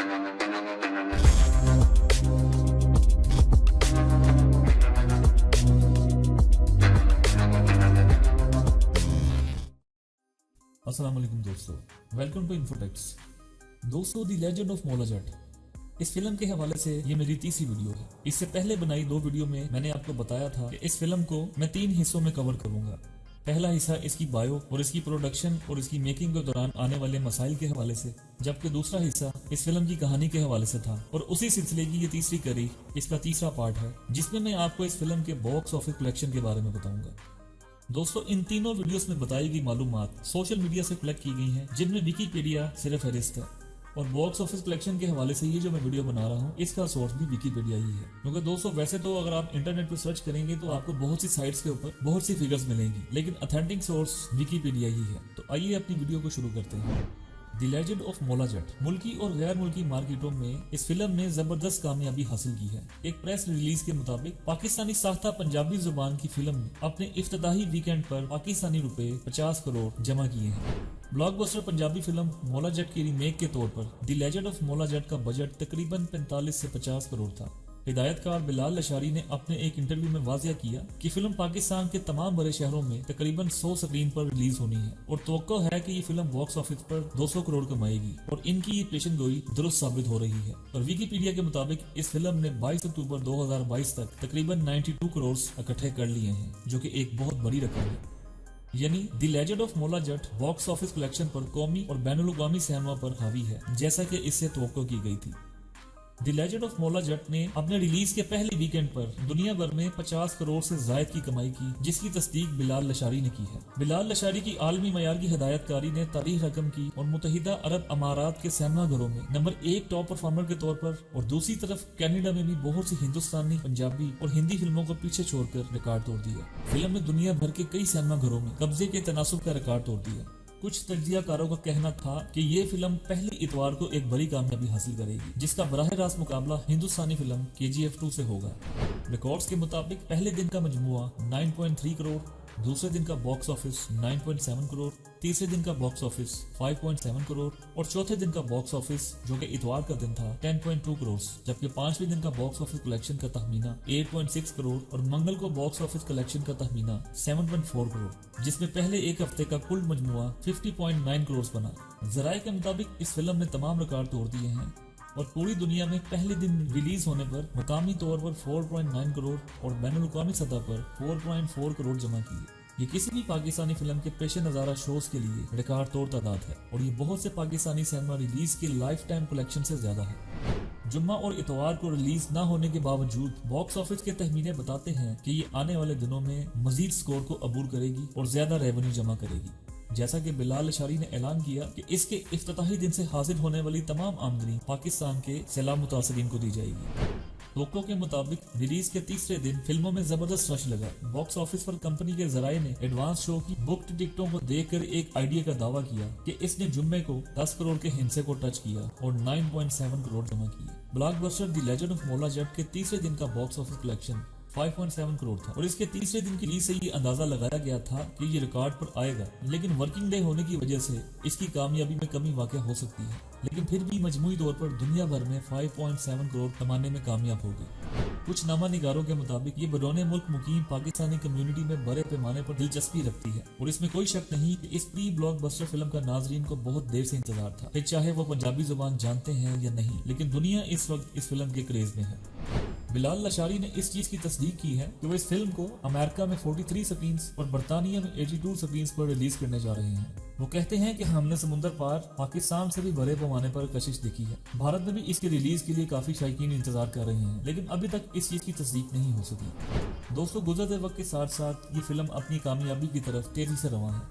अस्सलाम वालेकुम दोस्तों, वेलकम टू इन्फोटेक्स। दोस्तों, the legend of Maula Jatt, इस फिल्म के हवाले से ये मेरी तीसरी वीडियो है। इससे पहले बनाई 2 वीडियो में मैंने आपको बताया था कि इस फिल्म को मैं 3 हिस्सों में कवर करूंगा। पहला हिस्सा इसकी बायो और इसकी प्रोडक्शन और इसकी मेकिंग के दौरान आने वाले मसाइल के हवाले से, जबकि दूसरा हिस्सा इस फिल्म की कहानी के हवाले से था। और उसी सिलसिले की ये तीसरी कड़ी इसका तीसरा पार्ट है, जिसमें मैं आपको इस फिल्म के बॉक्स ऑफिस कलेक्शन के बारे में बताऊंगा। दोस्तों, इन तीनों वीडियोस में बताई गई मालूमात सोशल मीडिया से कलेक्ट की गई हैं, जिनमें विकीपीडिया सिर्फ फहरिस्त है। और बॉक्स ऑफिस कलेक्शन के हवाले से ये जो मैं वीडियो बना रहा हूँ, इसका सोर्स भी विकीपीडिया ही है। क्योंकि दोस्तों, वैसे तो अगर आप इंटरनेट पर सर्च करेंगे तो आपको बहुत सी साइट्स के ऊपर बहुत सी फिगर्स मिलेंगी, लेकिन ऑथेंटिक सोर्स विकीपीडिया ही है। तो आइए अपनी वीडियो को शुरू करते हैं। The legend of Maula Jatt मुल्की और गैर मुल्की मार्केटों में इस फिल्म ने जबरदस्त कामयाबी हासिल की है। एक प्रेस रिलीज के मुताबिक पाकिस्तानी साख्ता पंजाबी जुबान की फिल्म ने अपने इफ्तिताही वीकेंड पर पाकिस्तानी रुपए 50 करोड़ जमा किए हैं। ब्लॉकबस्टर पंजाबी फिल्म मौला जट की रीमेक के तौर पर the legend of Maula Jatt का बजट तकरीबन 45 से 50 करोड़ था। हिदायतकार बिलाल लशारी ने अपने एक इंटरव्यू में वाज़िया किया कि फिल्म पाकिस्तान के तमाम बड़े शहरों में तकरीबन 100 स्क्रीन पर रिलीज होनी है और तवक्को है कि ये फिल्म बॉक्स ऑफिस पर 200 करोड़ कमाएगी। और इनकी ये पेशन गोई दुरुस्त साबित हो रही है। और विकीपीडिया के मुताबिक इस फिल्म ने 22 अक्टूबर 2022 तक तकरीबन 92 करोड़ इकट्ठे कर लिए हैं, जो कि एक बहुत बड़ी रकम है। यानी the legend of Maula Jatt box office collection पर कौमी और बैनुल-अक़वामी सिनेमा पर हावी है, जैसा कि इससे तवक्को की गई थी। The legend of Maula Jatt ने अपने रिलीज के पहले वीकेंड पर दुनिया भर में 50 करोड़ से जायद की कमाई की, जिसकी तस्दीक बिलाल लशारी ने की है। बिलाल लशारी की आलमी मयार की हिदायतकारी ने तारीख रकम की और मुत्तहिदा अरब अमारात के सिनेमा घरों में नंबर 1 टॉप परफॉर्मर के तौर पर, और दूसरी तरफ कनाडा में भी बहुत सी हिंदुस्तानी, पंजाबी और हिंदी फिल्मों को पीछे छोड़कर रिकॉर्ड तोड़ दिया। फिल्म ने दुनिया भर के कई सिनेमा घरों में कब्जे के तनासुब का रिकॉर्ड तोड़ दिया। कुछ तज्जियाकारों का कहना था कि ये फिल्म पहले इतवार को एक बड़ी कामयाबी हासिल करेगी, जिसका बराह रास्त मुकाबला हिंदुस्तानी फिल्म KGF 2 से होगा। रिकॉर्ड्स के मुताबिक पहले दिन का मजमुआ 9.3 करोड़, दूसरे दिन का बॉक्स ऑफिस 9.7 करोड़, तीसरे दिन का बॉक्स ऑफिस 5.7 करोड़ और चौथे दिन का बॉक्स ऑफिस, जो कि इतवार का दिन था, 10.2 करोड़, जबकि पांचवें दिन का बॉक्स ऑफिस कलेक्शन का तखमीना 8.6 करोड़ और मंगल को बॉक्स ऑफिस कलेक्शन का तखमीना 7.4 करोड़, जिसमें पहले एक हफ्ते का कुल मजमुआ 50.9 करोड़ बना। जराये के मुताबिक इस फिल्म ने तमाम रिकॉर्ड तोड़ दिए हैं और पूरी दुनिया में पहले दिन रिलीज होने पर मकामी तौर पर 4.9 करोड़ और बैनुल-अक़वामी सतह पर 4.4 करोड़ जमा किए। ये किसी भी पाकिस्तानी फिल्म के पेश नज़ारा शोज के लिए रिकॉर्ड तोड़ तादाद है और ये बहुत से पाकिस्तानी सिनेमा रिलीज की लाइफ टाइम कलेक्शन से ज्यादा है। जुम्मा और इतवार को रिलीज न होने के बावजूद बॉक्स ऑफिस के तखमीने बताते हैं कि ये आने वाले दिनों में मजीद स्कोर को अबूर करेगी और ज्यादा रेवेन्यू जमा करेगी। जैसा कि बिलाल लशारी ने ऐलान किया कि इसके इफ्तिताही दिन से हासिल होने वाली तमाम आमदनी पाकिस्तान के सैलाब मुतासिरीन को दी जाएगी। लोगों के मुताबिक रिलीज के तीसरे दिन फिल्मों में जबरदस्त रश लगा। बॉक्स ऑफिस पर कंपनी के जराये ने एडवांस शो की बुक्ड टिकटों को देखकर एक आइडिया का दावा किया कि इसने जुम्मे को 10 करोड़ के हिस्से को टच किया और 9.7 करोड़ जमा किए। Blockbuster the legend of Maula Jatt के तीसरे दिन का बॉक्स ऑफिस कलेक्शन 5.7 करोड़ था और इसके तीसरे दिन की रिलीज से ये अंदाजा लगाया गया था कि ये रिकॉर्ड पर आएगा, लेकिन वर्किंग डे होने की वजह से इसकी कामयाबी में कमी वाक़या हो सकती है, लेकिन फिर भी मजमूई तौर पर दुनिया भर में 5.7 करोड़ कमाने में कामयाब हो गई। कुछ नामा निगारों के मुताबिक ये बरौने मुल्क मुकीम पाकिस्तानी कम्युनिटी में बड़े पैमाने पर दिलचस्पी रखती है और इसमें कोई शक नहीं कि इस प्री ब्लॉकबस्टर फिल्म का नाजरीन को बहुत देर से इंतजार था, फिर चाहे वो पंजाबी जुबान जानते हैं या नहीं, लेकिन दुनिया इस वक्त इस फिल्म के क्रेज में है। बिलाल लशारी ने इस चीज की तस्दीक की है कि वो इस फिल्म को अमेरिका में 43 स्क्रीन्स और बरतानिया में 82 स्क्रीन्स पर रिलीज करने जा रहे हैं। वो कहते हैं कि हमने समुद्र पार पाकिस्तान से भी बड़े पैमाने पर कशिश देखी है। भारत में भी इसकी रिलीज के लिए काफी शायकीन इंतजार कर रहे हैं, लेकिन अभी तक इस चीज की तस्दीक नहीं हो सकी। दोस्तों, गुजरते वक्त के साथ साथ ये फिल्म अपनी कामयाबी की तरफ तेजी से रवां है,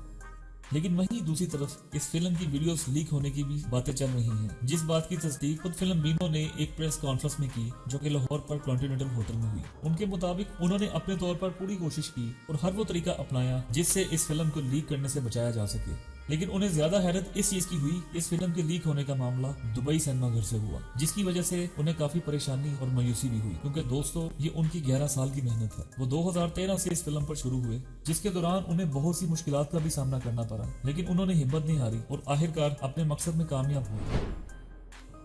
लेकिन वहीं दूसरी तरफ इस फिल्म की वीडियोस लीक होने की भी बातें चल रही हैं, जिस बात की तस्दीक खुद फिल्म बीनो ने एक प्रेस कॉन्फ्रेंस में की, जो कि लाहौर पर कॉन्टिनेंटल होटल में हुई। उनके मुताबिक उन्होंने अपने तौर पर पूरी कोशिश की और हर वो तरीका अपनाया जिससे इस फिल्म को लीक करने से बचाया जा सके, लेकिन उन्हें ज्यादा हैरत इस चीज की हुई इस फिल्म के लीक होने का मामला दुबई सिनेमा घर से हुआ, जिसकी वजह से उन्हें काफी परेशानी और मायूसी भी हुई, क्योंकि दोस्तों ये उनकी 11 साल की मेहनत है। वो 2013 से इस फिल्म पर शुरू हुए, जिसके दौरान उन्हें बहुत सी मुश्किलात का भी सामना करना पड़ा, लेकिन उन्होंने हिम्मत नहीं हारी और आखिरकार अपने मकसद में कामयाब हुए।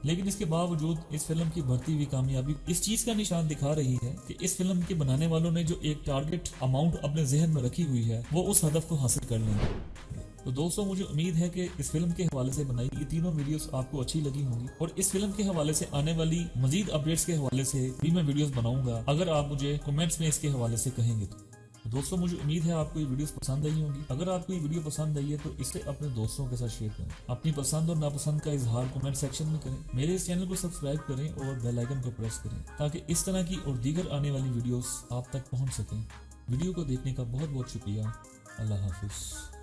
लेकिन इसके बावजूद इस फिल्म की बढ़ती हुई कामयाबी इस चीज का निशान दिखा रही है कि इस फिल्म के बनाने वालों ने जो एक टारगेट अमाउंट अपने जहन में रखी हुई है वो उस हदफ को हासिल कर लेंगे। तो दोस्तों मुझे उम्मीद है कि इस फिल्म के हवाले से बनाई ये तीनों वीडियोस आपको अच्छी लगी होंगी और इस फिल्म के हवाले से आने वाली मजीद अपडेट्स के हवाले से भी मैं वीडियोस बनाऊंगा अगर आप मुझे कमेंट्स में इसके हवाले से कहेंगे तो दोस्तों मुझे उम्मीद है आपको ये वीडियोस पसंद आई होंगी। अगर आपको ये वीडियो पसंद आई है तो इसे अपने दोस्तों के साथ शेयर करें। अपनी पसंद और नापसंद का इजहार कमेंट सेक्शन में करें। मेरे इस चैनल को सब्सक्राइब करें और बेल आइकन को प्रेस करें ताकि इस तरह की और दीगर आने वाली वीडियोस आप तक पहुंच सकें। वीडियो को देखने का बहुत बहुत शुक्रिया। अल्लाह हाफिज।